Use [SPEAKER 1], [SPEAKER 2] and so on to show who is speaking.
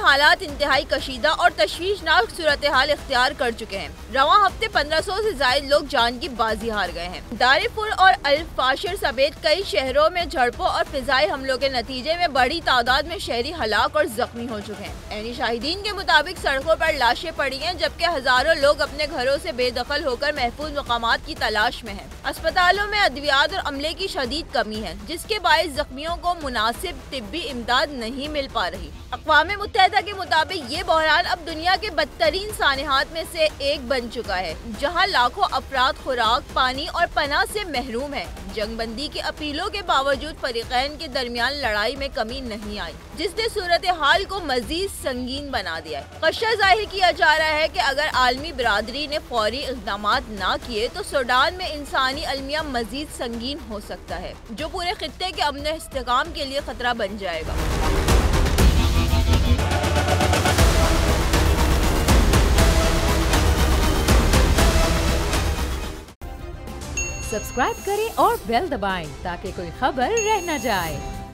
[SPEAKER 1] हालात इंतहाई कशीदा और तशवीशनाक सूरत हाल इख्तियार कर चुके हैं। रवां हफ्ते 1500 से ज्यादा लोग जान की बाजी हार गए हैं। दारिफुर और अल-फाशर समेत कई शहरों में झड़पों और फिजाई हमलों के नतीजे में बड़ी तादाद में शहरी हलाक और जख्मी हो चुके हैं। ऐनी शाहिदीन के मुताबिक सड़कों पर लाशें पड़ी हैं, जबकि हजारों लोग अपने घरों से बेदखल होकर महफूज मकामात की तलाश में हैं। अस्पतालों में अद्वियात और अमले की शदीद कमी है, जिसके बायस जख्मियों को मुनासिब तिब्बी इमदाद नहीं मिल पा रही। अक़वाम मुत्तहिदा के मुताबिक ये बहरान अब दुनिया के बदतरीन सानहात में से एक बन चुका है, जहाँ लाखों अफराद खुराक, पानी और पनाह से महरूम है। जंगबंदी की अपीलों के बावजूद फरीकैन के दरमियान लड़ाई में कमी नहीं आई, जिसने सूरत हाल को मजीद संगीन बना दिया है। खदशा जाहिर किया जा रहा है कि अगर आलमी बिरादरी ने फौरी इक़दामात न किए तो सूडान में इंसानी अलमिया मजीद संगीन हो सकता है, जो पूरे खित्ते के अमन इस्तेहकाम के लिए खतरा बन जाएगा।
[SPEAKER 2] सब्सक्राइब करें और बेल दबाएं ताकि कोई खबर रह न जाए।